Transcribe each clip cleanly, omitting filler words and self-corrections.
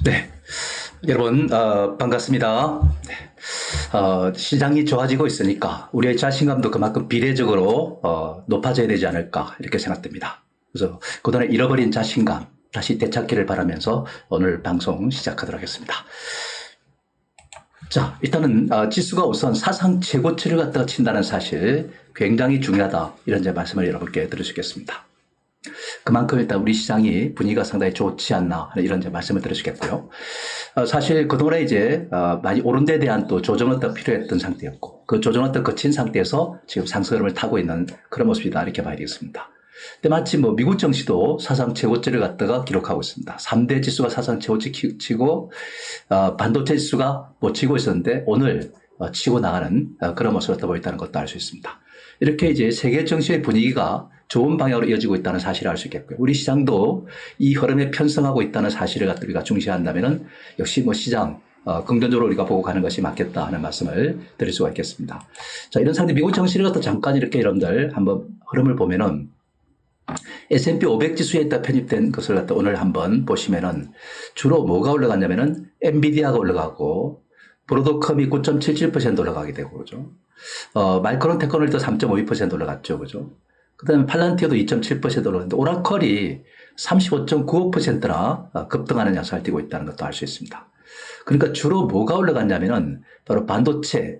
네, 여러분 반갑습니다. 네, 시장이 좋아지고 있으니까 우리의 자신감도 그만큼 비례적으로 높아져야 되지 않을까 이렇게 생각됩니다. 그래서 그동안에 잃어버린 자신감 다시 되찾기를 바라면서 오늘 방송 시작하도록 하겠습니다. 자, 일단은 지수가 우선 사상 최고치를 갖다가 친다는 사실 굉장히 중요하다 이런 제 말씀을 여러분께 들으시겠습니다. 그만큼 일단 우리 시장이 분위기가 상당히 좋지 않나 이런 말씀을 드리시겠고요. 사실 그동안에 이제 많이 오른 데 대한 또 조정은 더 필요했던 상태였고 그 조정은 더 거친 상태에서 지금 상승 흐름을 타고 있는 그런 모습이다 이렇게 봐야 되겠습니다. 근데 마치 미국 증시도 사상 최고치를 갖다가 기록하고 있습니다. 3대 지수가 사상 최고치 치고 반도체 지수가 못 치고 있었는데 오늘 치고 나가는 그런 모습을 보였다는 것도 알 수 있습니다. 이렇게 이제 세계 증시의 분위기가 좋은 방향으로 이어지고 있다는 사실을 알 수 있겠고요. 우리 시장도 이 흐름에 편승하고 있다는 사실을 갖다 우리가 중시한다면은 역시 시장 긍정적으로 우리가 보고 가는 것이 맞겠다 하는 말씀을 드릴 수가 있겠습니다. 자, 이런 상태 미국 증시를 갖다 잠깐 이렇게 여러분들 한번 흐름을 보면은 S&P 500 지수에 있다 편입된 것을 갖다 오늘 한번 보시면은 주로 뭐가 올라갔냐면은 엔비디아가 올라가고 브로드컴이 9.77% 올라가게 되고 그죠. 마이크론 테크놀리지도 3.52% 올라갔죠. 그죠. 그 다음에 팔란티어도 2.7% 올랐는데 오라클이 35.95%나 급등하는 양상을 띠고 있다는 것도 알 수 있습니다. 그러니까 주로 뭐가 올라갔냐면은 바로 반도체,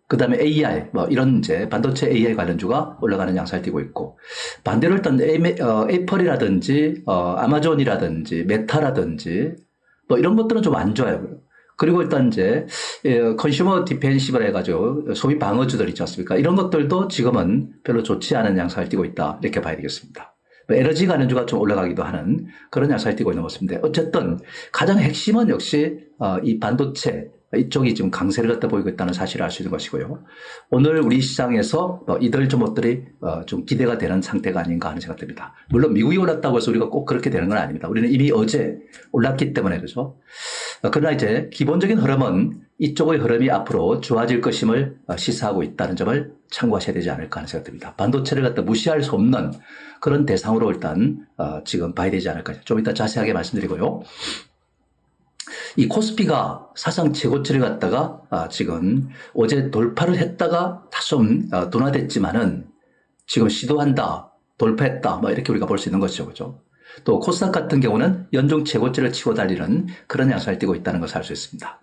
그 다음에 AI, 이런 이제 반도체 AI 관련주가 올라가는 양상을 띠고 있고 반대로 일단 애플이라든지 아마존이라든지 메타라든지 이런 것들은 좀 안 좋아요. 그리고 일단 이제 컨슈머 디펜시브를 해가지고 소비 방어주들 있지 않습니까? 이런 것들도 지금은 별로 좋지 않은 양상을 띠고 있다 이렇게 봐야 되겠습니다. 에너지 관련주가 좀 올라가기도 하는 그런 양상을 띠고 있는 모습인데 어쨌든 가장 핵심은 역시 이 반도체 이쪽이 지금 강세를 갖다 보이고 있다는 사실을 알 수 있는 것이고요. 오늘 우리 시장에서 이들 종목들이 좀 기대가 되는 상태가 아닌가 하는 생각됩니다. 물론 미국이 올랐다고 해서 우리가 꼭 그렇게 되는 건 아닙니다. 우리는 이미 어제 올랐기 때문에 그죠. 그러나 이제 기본적인 흐름은 이쪽의 흐름이 앞으로 좋아질 것임을 시사하고 있다는 점을 참고하셔야 되지 않을까 하는 생각이 듭니다. 반도체를 갖다 무시할 수 없는 그런 대상으로 일단 지금 봐야 되지 않을까. 좀 이따 자세하게 말씀드리고요. 이 코스피가 사상 최고치를 갖다가 지금 어제 돌파를 했다가 다소 둔화됐지만은 지금 시도한다, 돌파했다, 이렇게 우리가 볼 수 있는 것이죠. 그죠? 또 코스닥 같은 경우는 연중 최고치를 치고 달리는 그런 양상을 띠고 있다는 것을 알 수 있습니다.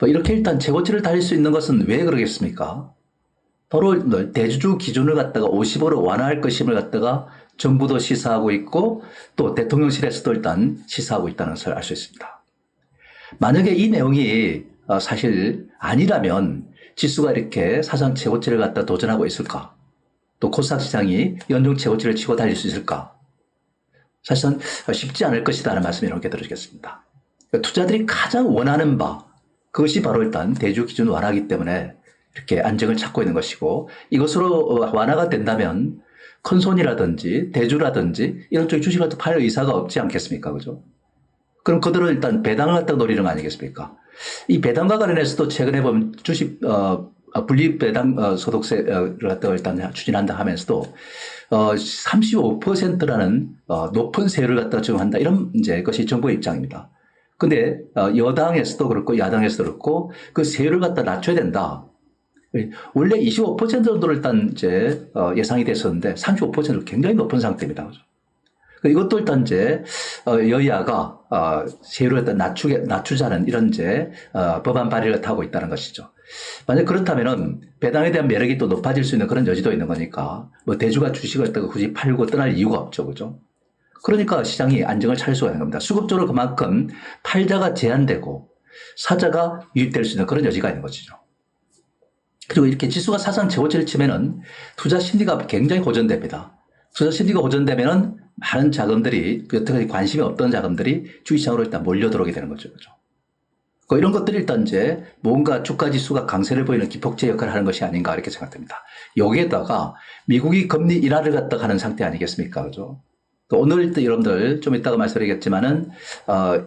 이렇게 일단 최고치를 달릴 수 있는 것은 왜 그러겠습니까? 바로 대주주 기준을 갖다가 50으로 완화할 것임을 갖다가 정부도 시사하고 있고 또 대통령실에서도 일단 시사하고 있다는 것을 알 수 있습니다. 만약에 이 내용이 사실 아니라면 지수가 이렇게 사상 최고치를 갖다 도전하고 있을까? 또 코스닥 시장이 연중 최고치를 치고 달릴 수 있을까? 사실은 쉽지 않을 것이다라는 말씀을 이렇게 드리겠습니다. 투자들이 가장 원하는 바 그것이 바로 일단 대주 기준 완화이기 때문에 이렇게 안정을 찾고 있는 것이고 이것으로 완화가 된다면 큰 손이라든지 대주라든지 이런 쪽에 주식을 또 팔 의사가 없지 않겠습니까? 그죠? 그럼 그들은 일단 배당을 갖다 노리는 거 아니겠습니까? 이 배당과 관련해서도 최근에 보면 주식 분리 배당 소득세를 갖다가 일단 추진한다 하면서도 35%라는 높은 세율을 갖다 적용한다 이런 이제 것이 정부의 입장입니다. 근데 여당에서도 그렇고 야당에서도 그렇고 그 세율을 갖다 낮춰야 된다. 원래 25% 정도를 일단 이제 예상이 됐었는데 35%로 굉장히 높은 상태입니다. 이것도 일단 이제 여야가 세율을 일단 낮추자는 이런 이제 법안 발의를 하고 있다는 것이죠. 만약 그렇다면은 배당에 대한 매력이 또 높아질 수 있는 그런 여지도 있는 거니까 대주가 주식을 굳이 팔고 떠날 이유가 없죠, 그죠? 그러니까 시장이 안정을 찾을 수가 있는 겁니다. 수급적으로 그만큼 팔자가 제한되고 사자가 유입될 수 있는 그런 여지가 있는 것이죠. 그리고 이렇게 지수가 사상 최고치를 치면은 투자 심리가 굉장히 고전됩니다. 투자 심리가 고전되면은 많은 자금들이 여태까지 관심이 없던 자금들이 주식시장으로 일단 몰려 들어오게 되는 거죠. 그죠? 이런 것들이 일단 이제 뭔가 주가 지수가 강세를 보이는 기폭제 역할을 하는 것이 아닌가 이렇게 생각됩니다. 여기에다가 미국이 금리 인하를 갖다 가는 상태 아니겠습니까? 그죠? 또 오늘 여러분들 좀 이따가 말씀드리겠지만은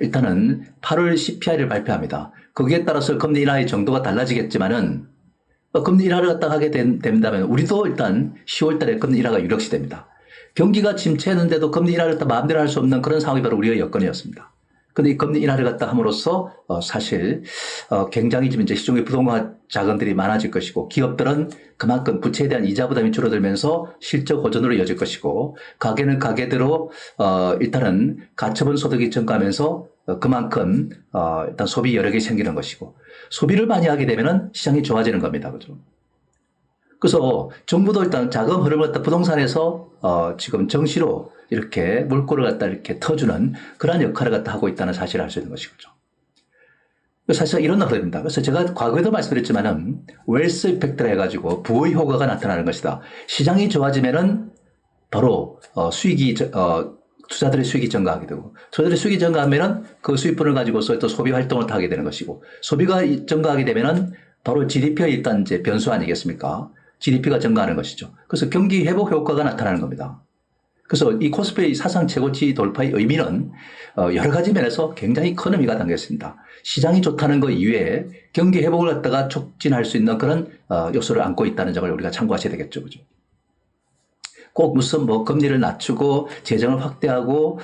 일단은 8월 CPI를 발표합니다. 거기에 따라서 금리 인하의 정도가 달라지겠지만은 금리 인하를 갖다 하게 된다면 우리도 일단 10월 달에 금리 인하가 유력시됩니다. 경기가 침체했는데도 금리 인하를 마음대로 할 수 없는 그런 상황이 바로 우리의 여건이었습니다. 근데 이 금리 인하를 갖다 함으로써 사실 굉장히 지금 이제 시중에 부동산 자금들이 많아질 것이고 기업들은 그만큼 부채에 대한 이자 부담이 줄어들면서 실적 호전으로 이어질 것이고 가게는 가게대로 일단은 가처분 소득이 증가하면서 그만큼 일단 소비 여력이 생기는 것이고 소비를 많이 하게 되면은 시장이 좋아지는 겁니다. 그죠? 그래서 정부도 일단 자금 흐름을 갖다 부동산에서 지금 정시로 이렇게 물꼬를 갖다 이렇게 터주는 그러한 역할을 갖다 하고 있다는 사실을 알 수 있는 것이죠. 사실 이런 흐름입니다. 그래서 제가 과거에도 말씀드렸지만은 웰스 이펙트라 해가지고 부의 효과가 나타나는 것이다. 시장이 좋아지면은 바로 수익이 투자들의 수익이 증가하게 되고 투자들의 수익이 증가하면은 그 수익분을 가지고서 또 소비 활동을 하게 되는 것이고 소비가 증가하게 되면은 바로 GDP의 일단 이제 변수 아니겠습니까? GDP가 증가하는 것이죠. 그래서 경기 회복 효과가 나타나는 겁니다. 그래서 이 코스피의 사상 최고치 돌파의 의미는 여러 가지 면에서 굉장히 큰 의미가 담겼습니다. 시장이 좋다는 것 이외에 경기 회복을 갖다가 촉진할 수 있는 그런 요소를 안고 있다는 점을 우리가 참고하셔야 되겠죠. 그죠? 꼭 무슨 뭐 금리를 낮추고 재정을 확대하고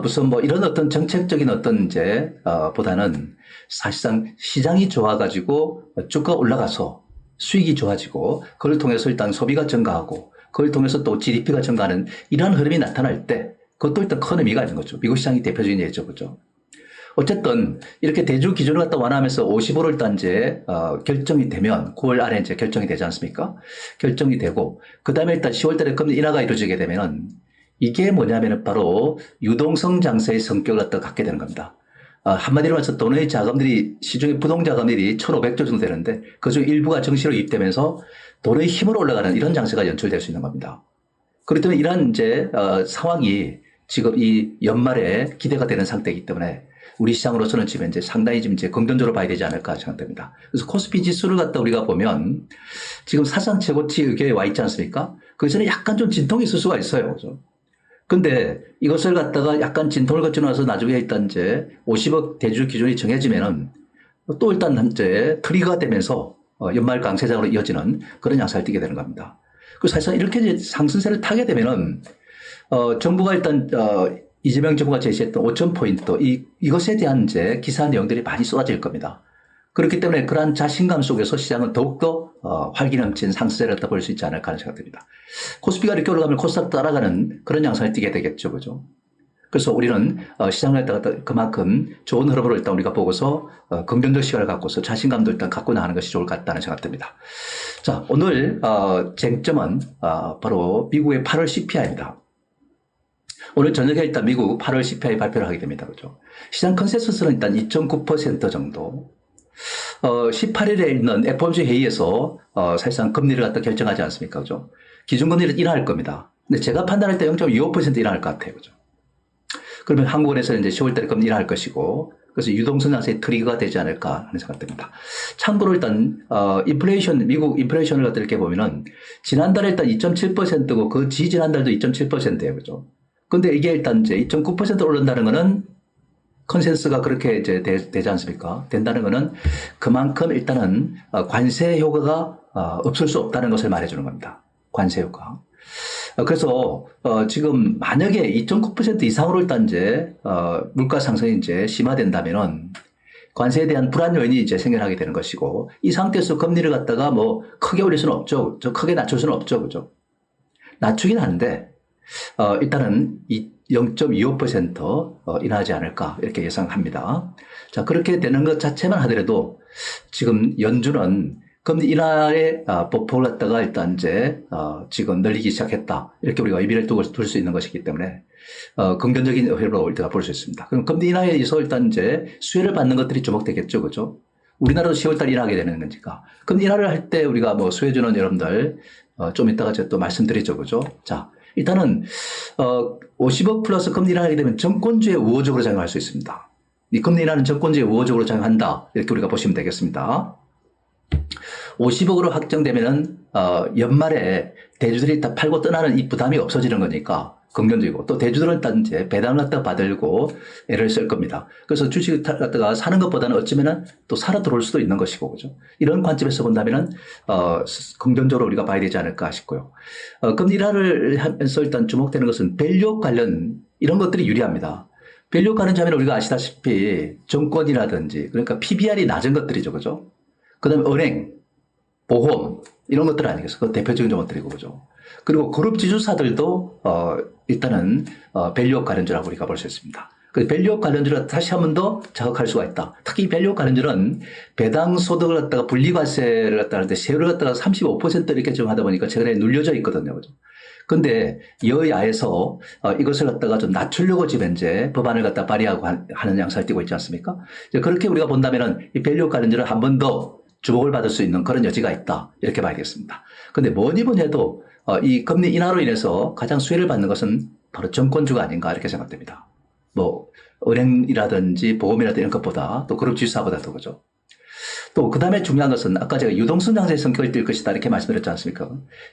무슨 뭐 이런 어떤 정책적인 어떤 이제 보다는 사실상 시장이 좋아가지고 주가 올라가서 수익이 좋아지고 그걸 통해서 일단 소비가 증가하고 그걸 통해서 또 GDP가 증가하는 이러한 흐름이 나타날 때 그것도 일단 큰 의미가 있는 거죠. 미국 시장이 대표적인 예죠. 그죠? 어쨌든 이렇게 대주 기준을 갖다 완화하면서 55를 일단 이제 결정이 되면 9월 안에 이제 결정이 되지 않습니까? 결정이 되고 그 다음에 일단 10월 달에 금리 인하가 이루어지게 되면은 이게 뭐냐면은 바로 유동성 장세의 성격을 갖다 갖게 되는 겁니다. 한마디로 말해서 돈의 자금들이 시중의 부동자금들이 1,500조 정도 되는데 그중 일부가 정시로 유입되면서 돈의 힘으로 올라가는 이런 장세가 연출될 수 있는 겁니다. 그렇기 때문에 이러한 이제 상황이 지금 이 연말에 기대가 되는 상태이기 때문에 우리 시장으로서는 지금 이제 상당히 지금 이제 긍정적으로 봐야 되지 않을까 생각됩니다. 그래서 코스피 지수를 갖다 우리가 보면 지금 사상 최고치 의견에 와 있지 않습니까? 거기서는 약간 좀 진통이 있을 수가 있어요. 그죠? 근데 이것을 갖다가 약간 진통을 거쳐 나서 나중에 일단 이제 50억 대주 기준이 정해지면은 또 일단 이제 트리거가 되면서 연말 강세장으로 이어지는 그런 양상을 띠게 되는 겁니다. 그래서 사실 이렇게 이제 상승세를 타게 되면은 정부가 일단 이재명 정부가 제시했던 5,000포인트 이것에 대한 이제 기사 내용들이 많이 쏟아질 겁니다. 그렇기 때문에 그러한 자신감 속에서 시장은 더욱더 활기 넘친 상승세를 갖다 볼 수 있지 않을까 하는 생각됩니다. 코스피가 이렇게 올라가면 코스닥 따라가는 그런 양상을 띠게 되겠죠. 그죠? 그래서 우리는 시장을 갖다가 그만큼 좋은 흐름으로 일단 우리가 보고서 긍정적 시각을 갖고서 자신감도 일단 갖고 나가는 것이 좋을 것 같다는 생각됩니다. 자, 오늘 쟁점은 바로 미국의 8월 CPI입니다. 오늘 저녁에 일단 미국 8월 CPI 발표를 하게 됩니다. 그죠? 시장 컨센서스는 일단 2.9% 정도. 18일에 있는 FOMC 회의에서 사실상 금리를 갖다 결정하지 않습니까? 그죠? 기준금리를 인하할 겁니다. 근데 제가 판단할 때 0.25% 인하할 것 같아요. 그죠? 그러면 한국은행에서는 이제 10월 달에 금리 인하할 것이고, 그래서 유동성 장세의 트리거가 되지 않을까 하는 생각됩니다. 참고로 일단, 미국 인플레이션을 갖다 이렇게 보면은, 지난달에 일단 2.7%고, 그 지지난달도 2.7%예요. 그죠? 근데 이게 일단 이제 2.9% 오른다는 거는 컨센서스가 그렇게 이제 되지 않습니까? 된다는 거는 그만큼 일단은 관세 효과가 없을 수 없다는 것을 말해주는 겁니다. 관세 효과. 그래서 지금 만약에 2.9% 이상으로 일단 이제 물가 상승이 이제 심화된다면은 관세에 대한 불안 요인이 이제 생겨나게 되는 것이고 이 상태에서 금리를 갖다가 뭐 크게 올릴 수는 없죠. 크게 낮출 수는 없죠. 그죠? 낮추긴 한데 일단은 0.25% 인하하지 않을까 이렇게 예상합니다. 자, 그렇게 되는 것 자체만 하더라도 지금 연준은 금리 인하의 보폭을 갖다가 일단 이제 지금 늘리기 시작했다. 이렇게 우리가 의미를 둘 수 있는 것이기 때문에 긍정적인 흐름으로 우리가 볼 수 있습니다. 그럼 금리 인하에 의해서 일단 이제 수혜를 받는 것들이 주목되겠죠. 그죠? 우리나라도 10월달 인하하게 되는 거니까. 금리 인하를 할 때 우리가 뭐 수혜 주는 여러분들 좀 이따가 제가 또 말씀드리죠. 그죠? 자, 일단은 50억 플러스 금리 인하를 하게 되면 정권주에 우호적으로 작용할 수 있습니다. 이 금리 인하는 정권주에 우호적으로 작용한다. 이렇게 우리가 보시면 되겠습니다. 50억으로 확정되면은 연말에 대주들이 다 팔고 떠나는 이 부담이 없어지는 거니까 긍정적이고 또 대주들은 일단 이제 배당을 갖다 받으려고 애를 쓸 겁니다. 그래서 주식을 갖다가 사는 것보다는 어쩌면은 또 살아 들어올 수도 있는 것이고 그죠? 이런 관점에서 본다면은 긍정적으로 우리가 봐야 되지 않을까 싶고요. 금리 인하를 하면서 일단 주목되는 것은 밸류 관련 이런 것들이 유리합니다. 밸류 가능자면 우리가 아시다시피 정권이라든지 그러니까 PBR이 낮은 것들이죠. 그죠? 그 다음에 은행, 보험 이런 것들 아니겠어요? 그 대표적인 것들이고 그죠? 그리고 그룹 지주사들도 일단은 밸류업 관련주라고 우리가 볼 수 있습니다. 그 밸류업 관련주를 다시 한 번 더 자극할 수가 있다. 특히 밸류업 관련주는 배당 소득을 갖다가 분리과세를 갖다가 하는데 세율을 갖다가 35% 이렇게 좀 하다 보니까 최근에 눌려져 있거든요. 그죠? 근데 여야에서 이것을 갖다가 좀 낮추려고 지금 현재 법안을 갖다 발의하고 하는 양상을 띠고 있지 않습니까? 이제 그렇게 우리가 본다면은 이 밸류업 관련주를 한 번 더 주목을 받을 수 있는 그런 여지가 있다. 이렇게 봐야겠습니다. 근데 뭐니 해도 이 금리 인하로 인해서 가장 수혜를 받는 것은 바로 정권주가 아닌가 이렇게 생각됩니다. 뭐 은행이라든지 보험이라든지 이런 것보다 또 그룹 지주사보다도 그죠. 또 그 다음에 중요한 것은 아까 제가 유동성 장세의 성격을 띌 것이다 이렇게 말씀드렸지 않습니까?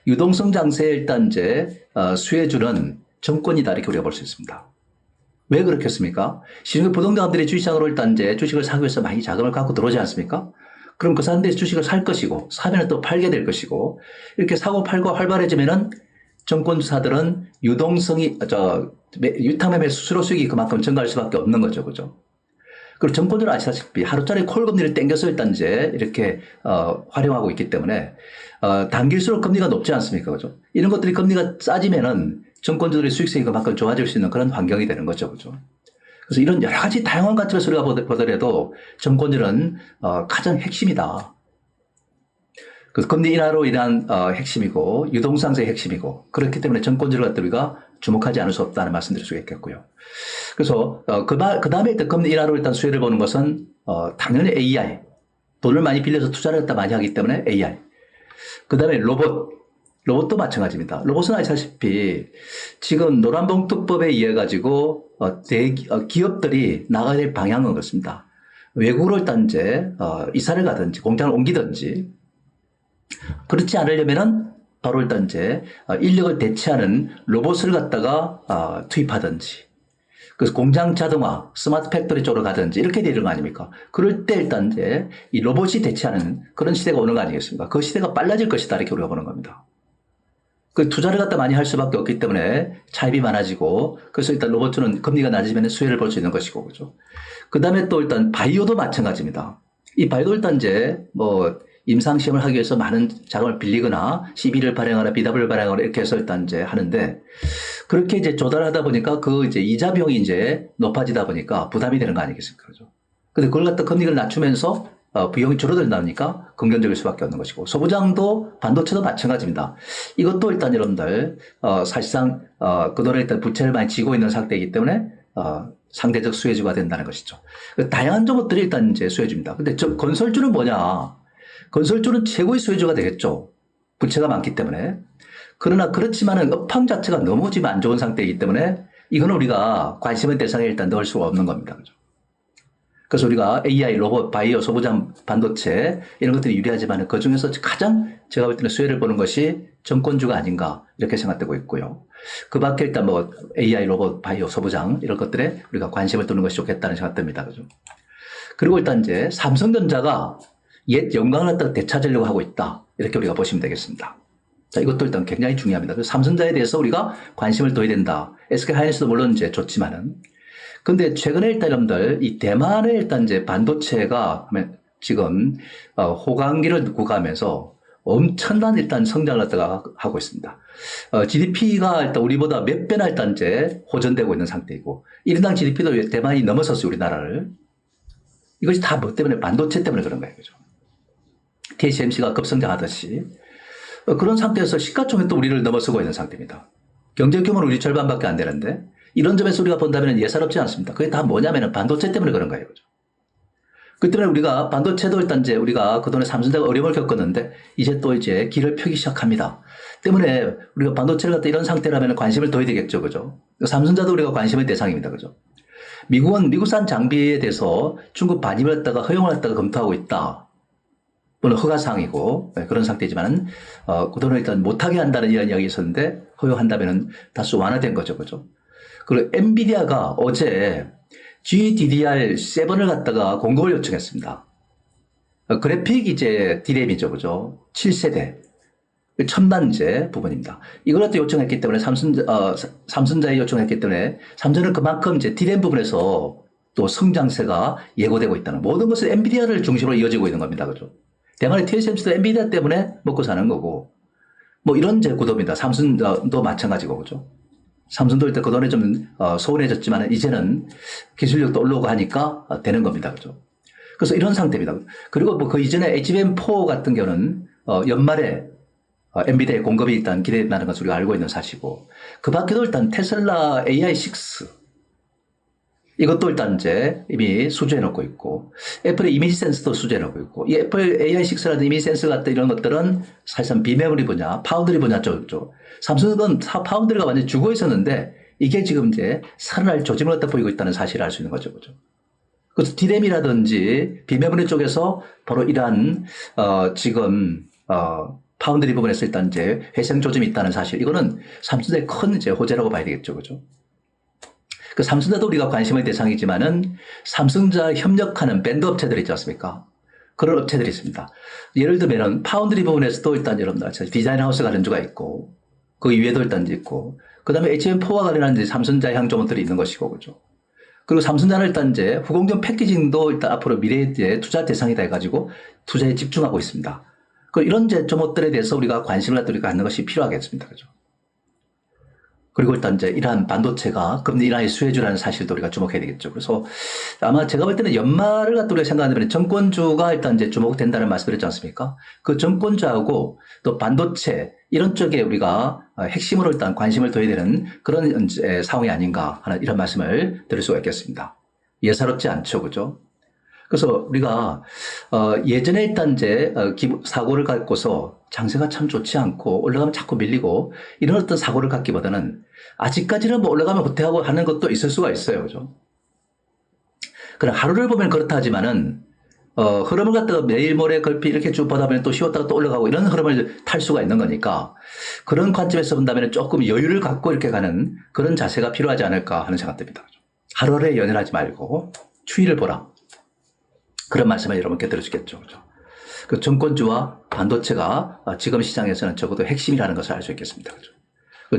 유동성 장세에 일단 이제 수혜주는 정권이다 이렇게 우리가 볼 수 있습니다. 왜 그렇겠습니까? 시중의 부동산들이 주식시장으로 일단 이제 주식을 사기 위해서 많이 자금을 갖고 들어오지 않습니까? 그럼 그 사람들이 주식을 살 것이고 사면 또 팔게 될 것이고 이렇게 사고 팔고 활발해지면은 정권주사들은 유동성이 유탐매매 수수료 수익이 그만큼 증가할 수밖에 없는 거죠. 그죠? 그리고 정권주는 아시다시피 하루짜리 콜금리를 땡겨서 일단 이제 이렇게 활용하고 있기 때문에 당길수록 금리가 높지 않습니까? 그죠? 이런 것들이 금리가 싸지면은 정권주들의 수익성이 그만큼 좋아질 수 있는 그런 환경이 되는 거죠. 그죠? 그래서 이런 여러 가지 다양한 관점에서 우리가 보더라도 정권주는 가장 핵심이다. 그 금리 인하로 인한 핵심이고 유동상세의 핵심이고 그렇기 때문에 정권주를 갖다 우리가 주목하지 않을 수 없다는 말씀드릴 수 있겠고요. 그래서 그 다음에 일단 금리 인하로 일단 수혜를 보는 것은 당연히 AI 돈을 많이 빌려서 투자를 갖다 많이 하기 때문에 AI 그 다음에 로봇도 마찬가지입니다. 로봇은 아시다시피 지금 노란봉투법에 의해 가지고 기업들이 나가야 될 방향은 그렇습니다. 외국으로 일단 이제 이사를 가든지 공장을 옮기든지 그렇지 않으려면은 바로 일단 이제 인력을 대체하는 로봇을 갖다가 투입하든지 그래서 공장 자동화, 스마트 팩토리 쪽으로 가든지 이렇게 되는 거 아닙니까? 그럴 때 일단 이제 이 로봇이 대체하는 그런 시대가 오는 거 아니겠습니까? 그 시대가 빨라질 것이다 이렇게 우리가 보는 겁니다. 그 투자를 갖다 많이 할 수밖에 없기 때문에 차입이 많아지고 그래서 일단 로봇은 금리가 낮아지면 수혜를 볼 수 있는 것이고 그죠. 그 다음에 또 일단 바이오도 마찬가지입니다. 이 바이오도 일단 이제 뭐 임상시험을 하기 위해서 많은 자금을 빌리거나 CB를 발행하거나 BW를 발행하거나 이렇게 해서 일단 이제 하는데 그렇게 이제 조달하다 보니까 그 이제 이자 비용이 이제 높아지다 보니까 부담이 되는 거 아니겠습니까? 그죠. 근데 그걸 갖다 금리를 낮추면서 비용이 줄어들다니까 긍정적일 수밖에 없는 것이고 소부장도 반도체도 마찬가지입니다. 이것도 일단 여러분들 사실상 그동안에 일단 부채를 많이 지고 있는 상태이기 때문에 상대적 수혜주가 된다는 것이죠. 다양한 것들이 일단 이제 수혜주입니다. 근데 건설주는 뭐냐? 건설주는 최고의 수혜주가 되겠죠. 부채가 많기 때문에. 그러나 그렇지만은 업황 자체가 너무 지금 안 좋은 상태이기 때문에 이거는 우리가 관심의 대상에 일단 넣을 수가 없는 겁니다. 그죠? 그래서 우리가 AI, 로봇, 바이오, 소부장, 반도체 이런 것들이 유리하지만 그 중에서 가장 제가 볼 때는 수혜를 보는 것이 정권주가 아닌가 이렇게 생각되고 있고요. 그 밖에 일단 뭐 AI, 로봇, 바이오, 소부장 이런 것들에 우리가 관심을 두는 것이 좋겠다는 생각됩니다. 그죠? 그리고 일단 이제 삼성전자가 옛 영광을 갖다가 되찾으려고 하고 있다. 이렇게 우리가 보시면 되겠습니다. 자, 이것도 일단 굉장히 중요합니다. 그래서 삼성전자에 대해서 우리가 관심을 둬야 된다. SK하이닉스도 물론 이제 좋지만은. 근데 최근에 일단 여러분들 이 대만의 일단 이제 반도체가 지금 호강기를 구가하면서 엄청난 일단 성장을 갖다가 하고 있습니다. GDP가 일단 우리보다 몇 배나 일단 이제 호전되고 있는 상태이고 1인당 GDP도 대만이 넘어섰어요. 우리나라를. 이것이 다 뭐 때문에 반도체 때문에 그런 거예요. 그죠? TSMC가 급성장하듯이 그런 상태에서 시가총액도 우리를 넘어서고 있는 상태입니다. 경제 규모는 우리 절반밖에 안 되는데 이런 점에서 우리가 본다면 예사롭지 않습니다. 그게 다 뭐냐면 반도체 때문에 그런 거예요. 그죠? 그 때문에 우리가 반도체도 일단 이제 우리가 그동안에 삼성전자가 어려움을 겪었는데 이제 또 이제 길을 펴기 시작합니다. 때문에 우리가 반도체를 갖다 이런 상태라면 관심을 둬야 되겠죠. 그죠? 삼성전자도 우리가 관심의 대상입니다. 그죠? 미국은 미국산 장비에 대해서 중국 반입을 했다가 허용을 했다가 검토하고 있다. 물론 허가사항이고 그런 상태지만 그동안 일단 못하게 한다는 이런 이야기 있었는데 허용한다면 다소 완화된 거죠. 그죠? 그리고 엔비디아가 어제 GDDR7을 갖다가 공급을 요청했습니다. 그래픽 이제 디램이죠. 그죠? 7세대. 첨단제 부분입니다. 이걸 또 요청했기 때문에 삼성전자에 요청했기 때문에 삼성은 그만큼 이제 D램 부분에서 또 성장세가 예고되고 있다는 모든 것은 엔비디아를 중심으로 이어지고 있는 겁니다. 그죠? 대만의 TSMC도 엔비디아 때문에 먹고 사는 거고 뭐 이런 제 구도입니다. 삼성도 마찬가지고 그죠? 삼성도 일단 그동안에 좀 소원해졌지만 이제는 기술력도 올라오고 하니까 되는 겁니다. 그죠? 그래서 이런 상태입니다. 그리고 뭐 그 이전에 HBM4 같은 경우는 연말에 엔비디아의 공급이 일단 기대된다는 것을 우리가 알고 있는 사실이고 그 밖에도 일단 테슬라 AI6 이것도 일단 이제 이미 수주해 놓고 있고 애플의 이미지 센서도 수주해 놓고 있고 이 애플 AI6라든 이미지 센서 같은 이런 것들은 사실상 비메모리 분야, 파운드리 분야 쪽이죠. 삼성은 파운드리가 완전히 죽어 있었는데 이게 지금 이제 살아날 조짐을 갖다 보이고 있다는 사실을 알 수 있는 거죠. 그죠? 그래서 D램이라든지 비메모리 쪽에서 바로 이러한 지금 파운드리 부분에서 일단 이제 회생 조짐이 있다는 사실 이거는 삼성의 큰 이제 호재라고 봐야 되겠죠. 그죠? 그 삼성자도 우리가 관심의 대상이지만은 삼성자 협력하는 밴드 업체들 있지 않습니까? 그런 업체들이 있습니다. 예를 들면은 파운드리 부분에서도 일단 여러분들 디자인 하우스 가련주가 있고 그 위에도 일단 있고 그 다음에 HBM4와 관련한 이제 삼성자 향조모들이 있는 것이고 그죠. 그리고 삼성자는 일단 이제 후공정 패키징도 일단 앞으로 미래의 투자 대상이다 해가지고 투자에 집중하고 있습니다. 그 이런 제조모들에 대해서 우리가 관심을 갖는 것이 필요하겠습니다. 그죠. 그리고 일단 이제 이러한 반도체가 금리 인하의 수혜주라는 사실도 우리가 주목해야 되겠죠. 그래서 아마 제가 볼 때는 연말을 갖다 우리가 생각하면 정권주가 일단 이제 주목된다는 말씀드렸지 않습니까? 그 정권주하고 또 반도체 이런 쪽에 우리가 핵심으로 일단 관심을 둬야 되는 그런 이제 상황이 아닌가 하는 이런 말씀을 드릴 수가 있겠습니다. 예사롭지 않죠. 그죠? 그래서 우리가 예전에 일단 이제 사고를 갖고서 장세가 참 좋지 않고 올라가면 자꾸 밀리고 이런 어떤 사고를 갖기보다는 아직까지는 뭐 올라가면 후퇴하고 하는 것도 있을 수가 있어요. 그죠? 그럼 하루를 보면 그렇다 하지만은 흐름을 갖다가 매일 모레 걸피 이렇게 쭉 보다 보면 또 쉬었다가 또 올라가고 이런 흐름을 탈 수가 있는 거니까 그런 관점에서 본다면 조금 여유를 갖고 이렇게 가는 그런 자세가 필요하지 않을까 하는 생각 듭니다. 하루에 연연하지 말고 추이를 보라. 그런 말씀을 여러분께 들으시겠죠. 그죠? 그 정권주와 반도체가 지금 시장에서는 적어도 핵심이라는 것을 알 수 있겠습니다. 그죠?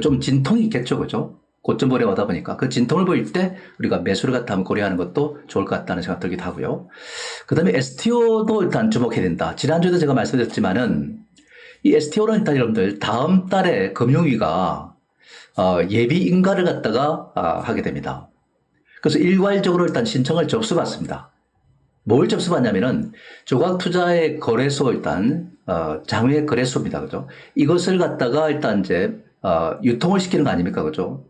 좀 진통이 있겠죠. 그죠? 고점 거래 오다 보니까 그 진통을 보일 때 우리가 매수를 갖다 한번 고려하는 것도 좋을 것 같다는 생각 들기도 하고요. 그 다음에 STO도 일단 주목해야 된다. 지난주에도 제가 말씀드렸지만은 이 STO는 일단 여러분들 다음 달에 금융위가 예비 인가를 갖다가 하게 됩니다. 그래서 일괄적으로 일단 신청을 접수받습니다. 뭘 접수받냐면은 조각 투자의 거래소 일단 장외 거래소입니다. 그죠? 이것을 갖다가 일단 이제 유통을 시키는 거 아닙니까? 그죠?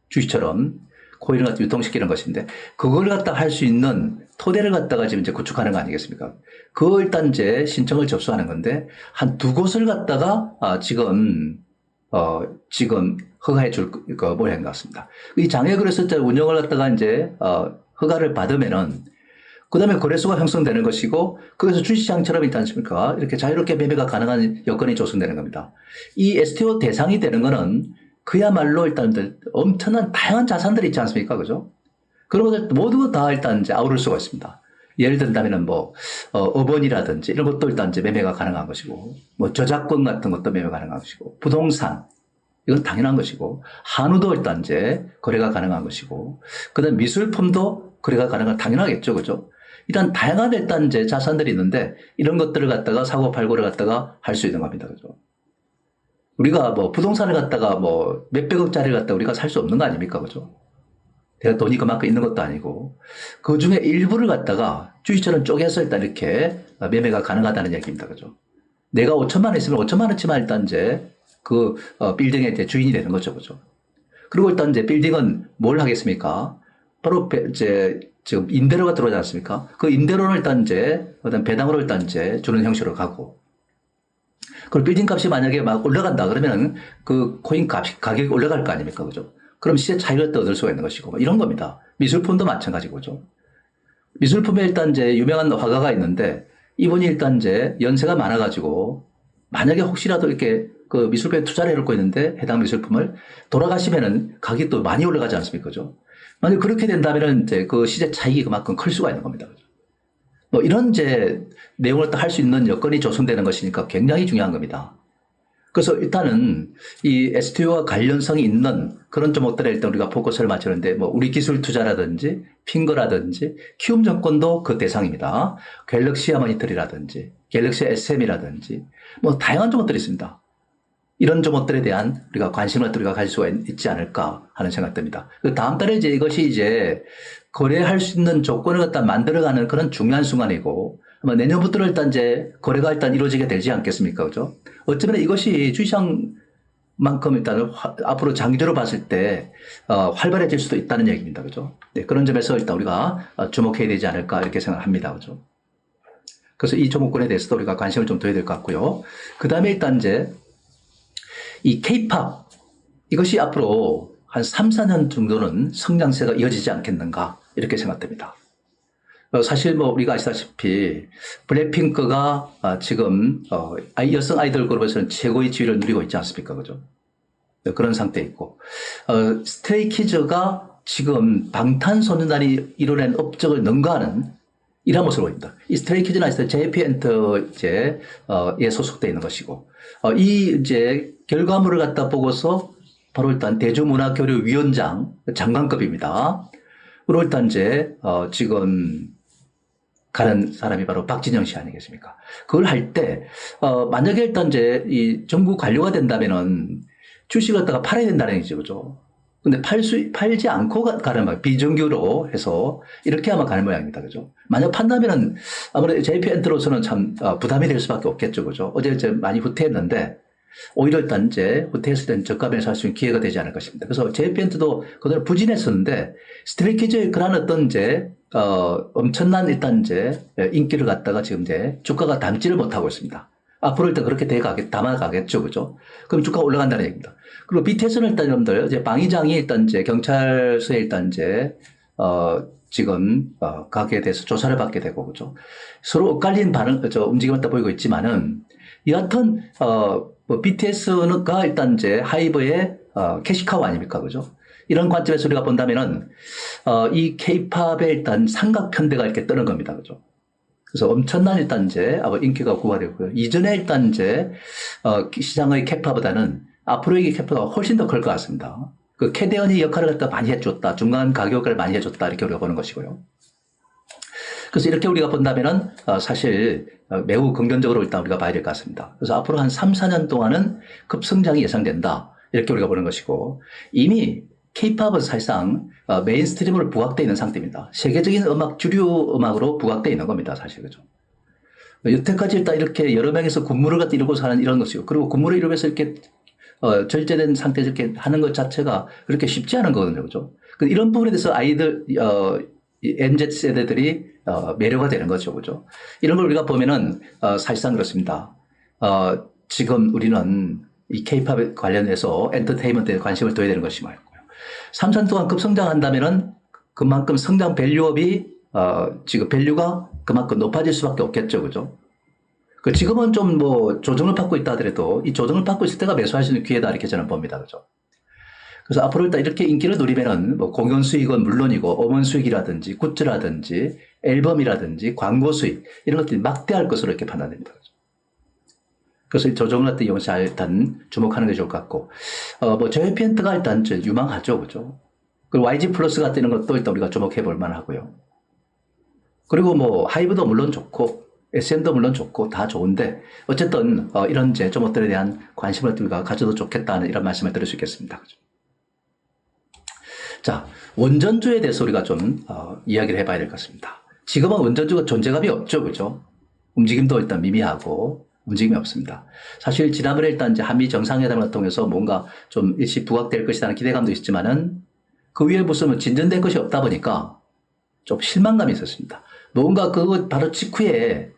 주식처럼 코인을 갖다 유통시키는 것인데 그걸 갖다 할 수 있는 토대를 갖다가 지금 이제 구축하는 거 아니겠습니까? 그거 일단 이제 신청을 접수하는 건데 한 두 곳을 갖다가 지금 허가해 줄 뭐라 한것 같습니다. 이 장외 거래소 운영을 갖다가 이제 허가를 받으면은 그 다음에 거래소가 형성되는 것이고, 거기서 주식시장처럼 있지 않습니까? 이렇게 자유롭게 매매가 가능한 여건이 조성되는 겁니다. 이 STO 대상이 되는 거는 그야말로 일단 엄청난 다양한 자산들이 있지 않습니까? 그죠? 그런 것들 모두 다 일단 이제 아우를 수가 있습니다. 예를 든다면은 뭐, 어번이라든지 이런 것도 일단 이제 매매가 가능한 것이고, 뭐 저작권 같은 것도 매매 가능한 것이고, 부동산, 이건 당연한 것이고, 한우도 일단 이제 거래가 가능한 것이고, 그 다음 미술품도 거래가 가능한 당연하겠죠. 그죠? 일단 다양한 일단 이제 자산들이 있는데 이런 것들을 갖다가 사고 팔고를 갖다가 할 수 있는 겁니다. 그죠? 우리가 뭐 부동산을 갖다가 뭐 몇백억짜리를 갖다가 우리가 살 수 없는 거 아닙니까? 그죠? 내가 돈이 그만큼 있는 것도 아니고 그 중에 일부를 갖다가 주식처럼 쪼개서 일단 이렇게 매매가 가능하다는 얘기입니다. 그죠? 내가 5천만 원 있으면 5천만 원치만 일단 이제 그 빌딩의 이제 주인이 되는 거죠. 그죠? 그리고 일단 이제 빌딩은 뭘 하겠습니까? 바로 이제 지금 임대료가 들어오지 않습니까? 그 임대료를 일단 이제 어떤 배당으로 일단 이제 주는 형식으로 가고, 그 빌딩 값이 만약에 막 올라간다 그러면 그 코인 가격이 올라갈 거 아닙니까? 그죠? 그럼 시세 차익을 또 얻을 수가 있는 것이고, 뭐 이런 겁니다. 미술품도 마찬가지고죠. 미술품에 일단 이제 유명한 화가가 있는데 이분이 일단 이제 연세가 많아가지고 만약에 혹시라도 이렇게 그 미술품에 투자를 해놓고 있는데 해당 미술품을 돌아가시면은 가격이 또 많이 올라가지 않습니까? 그죠? 만약 그렇게 된다면은 이제 그 시세 차익이 그만큼 클 수가 있는 겁니다. 뭐 이런 이제 내용을 또 할 수 있는 여건이 조성되는 것이니까 굉장히 중요한 겁니다. 그래서 일단은 이 STO와 관련성이 있는 그런 종목들에 일단 우리가 포커스를 맞추는데 뭐 우리 기술 투자라든지 핑거라든지 키움 정권도 그 대상입니다. 갤럭시 하모니터리라든지 갤럭시 SM이라든지 뭐 다양한 종목들이 있습니다. 이런 종목들에 대한 우리가 관심을 우리가 가질 수가 있지 않을까 하는 생각 듭니다. 다음 달에 이제 이것이 이제 거래할 수 있는 조건을 갖다 만들어가는 그런 중요한 순간이고 아마 내년부터는 일단 이제 거래가 일단 이루어지게 되지 않겠습니까? 그죠? 어쩌면 이것이 주시장만큼 일단 앞으로 장기적으로 봤을 때 활발해질 수도 있다는 얘기입니다. 그죠? 네, 그런 점에서 일단 우리가 주목해야 되지 않을까 이렇게 생각합니다. 그죠? 그래서 이 종목군에 대해서도 우리가 관심을 좀 둬야 될 것 같고요. 그 다음에 일단 이제 이 K-팝 이것이 앞으로 한 3, 4년 정도는 성장세가 이어지지 않겠는가 이렇게 생각됩니다. 사실 뭐 우리가 아시다시피 블랙핑크가 지금 여성 아이돌 그룹에서는 최고의 지위를 누리고 있지 않습니까? 그죠? 그런 상태에 있고 스트레이키즈가 지금 방탄소년단이 이뤄낸 업적을 능가하는 이런 모습을 보입니다. 이 스트레이키즈는 아시다시피 JYP엔터에 소속되어 있는 것이고 이 이제 결과물을 갖다 보고서 바로 일단 대중문화교류위원장 장관급입니다. 그리고 일단 이제 지금 가는 사람이 바로 박진영 씨 아니겠습니까? 그걸 할 때 만약에 일단 이제 이 정부 관료가 된다면은 주식을 갖다가 팔아야 된다는 얘기죠, 그죠? 근데 팔지 않고 가는 말 비정규로 해서 이렇게 아마 가는 모양입니다, 그죠? 만약 판다면은 아무래도 JP엔터로서는 참 부담이 될 수밖에 없겠죠, 그죠? 어제 이제 많이 후퇴했는데 오히려 일단 이제 후퇴했을 때는 저가에 살 수 있는 기회가 되지 않을까 싶습니다. 그래서 JP엔터도 그대로 부진했었는데 스트레이키즈의 그런 어떤 이제 엄청난 일단 이제 인기를 갖다가 지금 이제 주가가 담지를 못하고 있습니다. 앞으로 일단 그렇게 담아가겠죠, 그죠? 그럼 주가가 올라간다는 얘기입니다. 그리고 BTS는 일단 여러분들 이제 방위장이 일단 이제 경찰서에 일단 이제 지금 가게에 대해서 조사를 받게 되고 그죠? 서로 엇갈린 움직임을 다 보이고 있지만은 여하튼 뭐 BTS가 일단 이제 하이브의 캐시카우 아닙니까, 그죠? 이런 관점에서 우리가 본다면은 이 K-팝의 일단 삼각편대가 이렇게 뜨는 겁니다, 그죠? 그래서 엄청난 일단 이제 인기가 구가되고요. 이전에 일단 이제 시장의 캐파보다는 앞으로의 캐파가 훨씬 더 클 것 같습니다. 그 캐대언이 역할을 갖다 많이 해줬다, 중간 가격을 많이 해줬다 이렇게 우리가 보는 것이고요. 그래서 이렇게 우리가 본다면은 사실 매우 긍정적으로 일단 우리가 봐야 될 것 같습니다. 그래서 앞으로 한 3, 4년 동안은 급성장이 예상된다 이렇게 우리가 보는 것이고 이미 K-팝은 사실상 메인스트림으로 부각되어 있는 상태입니다. 세계적인 주류 음악으로 부각되어 있는 겁니다. 사실 그죠. 여태까지 일단 이렇게 여러 명에서 군무를 갖다 이루고 사는 이런 것이고 그리고 군무를 이루면서 이렇게 절제된 상태에서 이렇게 하는 것 자체가 그렇게 쉽지 않은 거거든요. 그죠. 이런 부분에 대해서 아이들 MZ 세대들이 매료가 되는 거죠. 그죠. 이런 걸 우리가 보면은 사실상 그렇습니다. 지금 우리는 이 K-팝에 관련해서 엔터테인먼트에 관심을 둬야 되는 것이 맞고요. 3, 4년 동안 급성장한다면은 그만큼 성장 밸류업이 지금 밸류가 그만큼 높아질 수밖에 없겠죠, 그죠? 지금은 좀 뭐 조정을 받고 있다 하더라도 이 조정을 받고 있을 때가 매수할 수 있는 기회다 이렇게 저는 봅니다, 그죠? 그래서 앞으로 일단 이렇게 인기를 누리면은 뭐 공연 수익은 물론이고 음원 수익이라든지 굿즈라든지 앨범이라든지 광고 수익 이런 것들이 막대할 것으로 이렇게 판단됩니다, 그죠? 그래서 이 조정을 갖다 이용해서 일단 주목하는 게 좋을 것 같고, 뭐, JYP엔터가 일단 유망하죠. 그죠? 그리고 YG 플러스 같은 이런 것도 일단 우리가 주목해 볼 만하고요. 그리고 뭐, 하이브도 물론 좋고, SM도 물론 좋고, 다 좋은데, 어쨌든, 이런 이제 종목들에 대한 관심을 우리가 가져도 좋겠다는 이런 말씀을 드릴 수 있겠습니다. 그죠? 자, 원전주에 대해서 우리가 좀, 이야기를 해봐야 될 것 같습니다. 지금은 원전주가 존재감이 없죠. 그죠? 움직임도 일단 미미하고, 움직임이 없습니다. 사실 지난번에 일단 이제 한미 정상회담을 통해서 뭔가 좀 일시 부각될 것이라는 기대감도 있지만은 그 위에 무슨 진전된 것이 없다 보니까 좀 실망감이 있었습니다. 뭔가 그거 바로 직후에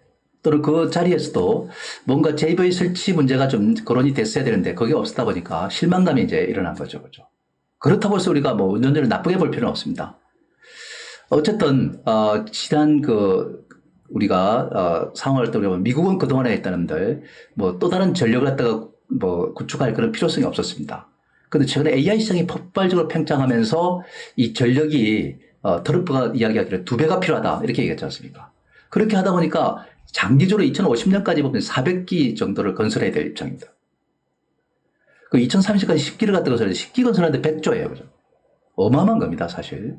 또는 그 자리에서도 뭔가 JV 설치 문제가 좀 거론이 됐어야 되는데 그게 없었다 보니까 실망감이 이제 일어난 거죠. 그죠? 그렇다고 해서 우리가 뭐 운전자를 나쁘게 볼 필요는 없습니다. 어쨌든, 지난 우리가 상황을 떠보면 미국은 그동안에 했다는들 뭐 또 다른 전력을 갖다가 뭐 구축할 그런 필요성이 없었습니다. 그런데 최근에 AI 시장이 폭발적으로 팽창하면서 이 전력이 트럼프가 이야기하기를 2배가 필요하다 이렇게 얘기했지 않습니까? 그렇게 하다 보니까 장기적으로 2050년까지 보면 400기 정도를 건설해야 될 입장입니다. 그 2030까지 10기를 갖다 건설했는데 10기 건설하는데 100조예요. 그죠? 어마어마한 겁니다, 사실.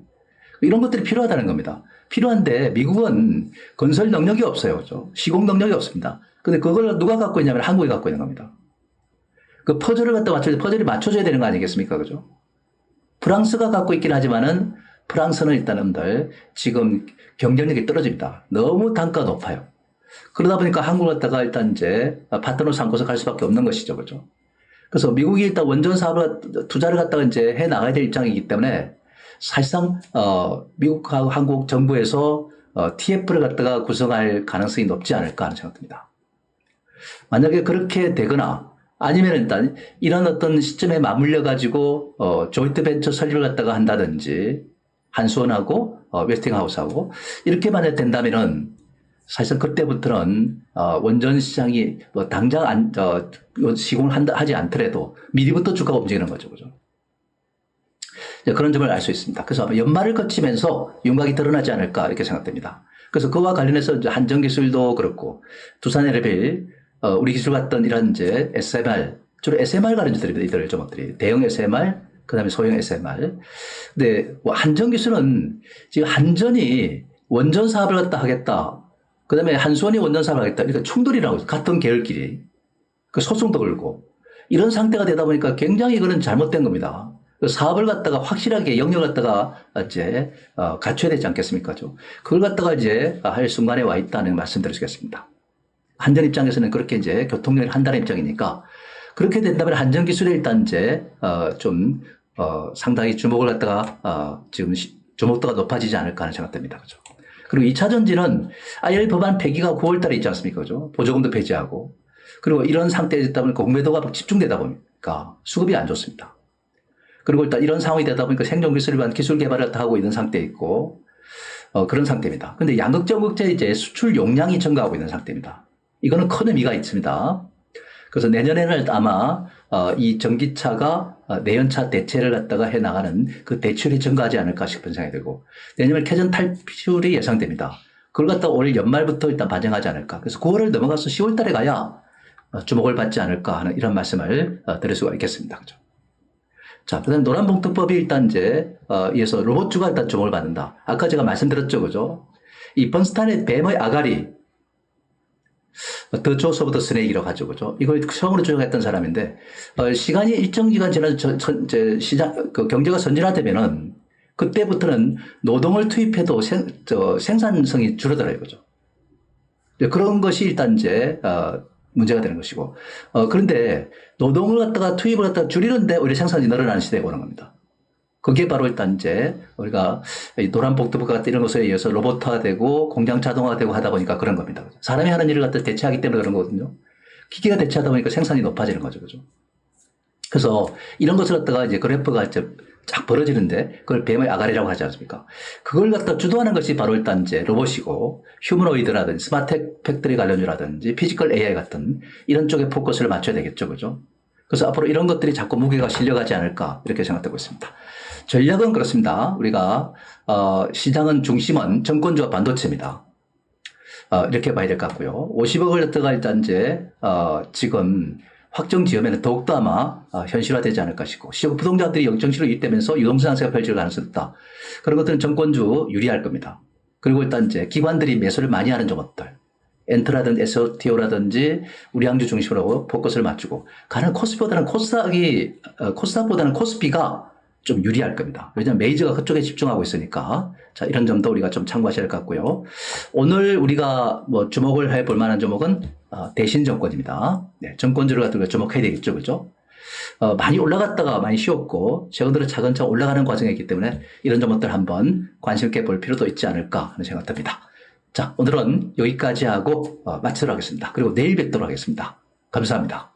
이런 것들이 필요하다는 겁니다. 필요한데 미국은 건설 능력이 없어요. 그죠? 시공 능력이 없습니다. 근데 그걸 누가 갖고 있냐면 한국이 갖고 있는 겁니다. 그 퍼즐을 갖다 맞춰야, 퍼즐이 맞춰줘야 되는 거 아니겠습니까? 그죠? 프랑스가 갖고 있긴 하지만은 프랑스는 일단은 지금 경쟁력이 떨어집니다. 너무 단가가 높아요. 그러다 보니까 한국을 갖다가 일단 이제 파트너 삼고서 갈 수밖에 없는 것이죠. 그죠? 그래서 미국이 일단 원전 사업을 투자를 갖다가 이제 해 나가야 될 입장이기 때문에 사실상 미국하고 한국 정부에서 TF를 갖다가 구성할 가능성이 높지 않을까 하는 생각입니다. 만약에 그렇게 되거나 아니면 일단 이런 어떤 시점에 맞물려 가지고 조인트 벤처 설립을 갖다가 한다든지 한수원하고 웨스팅하우스하고 이렇게 만약 된다면은 사실상 그때부터는 원전 시장이 뭐 당장 시공을 하지 않더라도 미리부터 주가가 움직이는 거죠. 그죠? 그런 점을 알 수 있습니다. 그래서 아마 연말을 거치면서 윤곽이 드러나지 않을까 이렇게 생각됩니다. 그래서 그와 관련해서 이제 한전기술도 그렇고 두산에너빌 우리 기술 같던 이런 이제 SMR 주로 SMR 관련주들입니다. 이들 종목들이 대형 SMR 그다음에 소형 SMR. 근데 뭐 한전기술은 지금 한전이 원전 사업을 갖다 하겠다. 그다음에 한수원이 원전 사업을 하겠다. 그러니까 충돌이라고 같은 계열끼리 그 소송도 걸고 이런 상태가 되다 보니까 굉장히 이거는 잘못된 겁니다. 사업을 갖다가 확실하게 영역을 갖다가 이제 갖춰야 되지 않겠습니까? 그걸 갖다가 이제 할 순간에 와 있다는 말씀드리겠습니다. 한전 입장에서는 그렇게 이제 교통력을 한다는 입장이니까 그렇게 된다면 한전 기술에 일단 이제 상당히 주목을 갖다가 지금 주목도가 높아지지 않을까 하는 생각됩니다. 그죠? 그리고 2차 전지는 IRA 법안 폐기가 9월 달에 있지 않습니까? 그죠? 보조금도 폐지하고 그리고 이런 상태에 있다 보니까 공매도가 집중되다 보니까 수급이 안 좋습니다. 그리고 일단 이런 상황이 되다 보니까 생존기술을 위한 기술 개발을 하고 있는 상태에 있고, 그런 상태입니다. 근데 양극재국제 이제 수출 용량이 증가하고 있는 상태입니다. 이거는 큰 의미가 있습니다. 그래서 내년에는 아마, 이 전기차가 내연차 대체를 갖다가 해 나가는 그 대출이 증가하지 않을까 싶은 생각이 들고, 내년에 캐전 탈출이 예상됩니다. 그걸 갖다가 올 연말부터 일단 반영하지 않을까. 그래서 9월을 넘어가서 10월 달에 가야 주목을 받지 않을까 하는 이런 말씀을 드릴 수가 있겠습니다. 그죠? 자, 그 다음에 노란봉투법이 일단 이제, 이어서 로봇주가 일단 주목을 받는다. 아까 제가 말씀드렸죠. 그죠? 이 번스탄의 뱀의 아가리, 더 조서부터 스네이크라고 하죠. 그죠? 이걸 처음으로 주장했던 사람인데, 시간이 일정 기간 지나서 시장, 경제가 선진화되면은, 그때부터는 노동을 투입해도 생산성이 줄어들어요. 그죠? 그런 것이 일단 이제, 문제가 되는 것이고, 그런데 노동을 갖다가 투입을 갖다가 줄이는데 오히려 생산이 늘어나는 시대가 오는 겁니다. 그게 바로 일단 이제 우리가 노란봉투법 같은 이런 것에 의해서 로봇화되고 공장 자동화되고 하다 보니까 그런 겁니다. 사람이 하는 일을 갖다 대체하기 때문에 그런 거거든요. 기계가 대체하다 보니까 생산이 높아지는 거죠. 그죠? 그래서 이런 것을 갖다가 이제 그래프가 이제 쫙 벌어지는데 그걸 뱀의 아가리라고 하지 않습니까? 그걸 갖다 주도하는 것이 바로 일단 이제 로봇이고 휴머노이드라든지 스마트 팩토리 관련주라든지 피지컬 AI 같은 이런 쪽에 포커스를 맞춰야 되겠죠. 그죠? 그래서 앞으로 이런 것들이 자꾸 무게가 실려가지 않을까 이렇게 생각되고 있습니다. 전략은 그렇습니다. 우리가 시장은 중심은 정권주와 반도체입니다. 이렇게 봐야 될 것 같고요. 50억을 갖다가 일단 이제 지금 확정 지으면 더욱더 아마 현실화되지 않을까 싶고 시국 부동자들이 정시로 유입되면서 유동성 상승가 펼칠 가능성이 있다. 그런 것들은 정권주 유리할 겁니다. 그리고 일단 이제 기관들이 매수를 많이 하는 종목들 엔트라든지 SOTO라든지 우량주 중심으로 포커스를 맞추고 가는 코스피보다는 코스닥보다는 코스피가 좀 유리할 겁니다. 왜냐하면 메이저가 그쪽에 집중하고 있으니까. 자, 이런 점도 우리가 좀 참고하셔야 할 것 같고요. 오늘 우리가 뭐 주목을 해볼 만한 종목은 대신정권입니다. 네, 정권주를 갖다가 주목해야 되겠죠. 그죠? 많이 올라갔다가 많이 쉬었고, 최근 들어 차근차근 올라가는 과정에 있기 때문에 이런 점들 한번 관심 있게 볼 필요도 있지 않을까 하는 생각 듭니다. 자, 오늘은 여기까지 하고 마치도록 하겠습니다. 그리고 내일 뵙도록 하겠습니다. 감사합니다.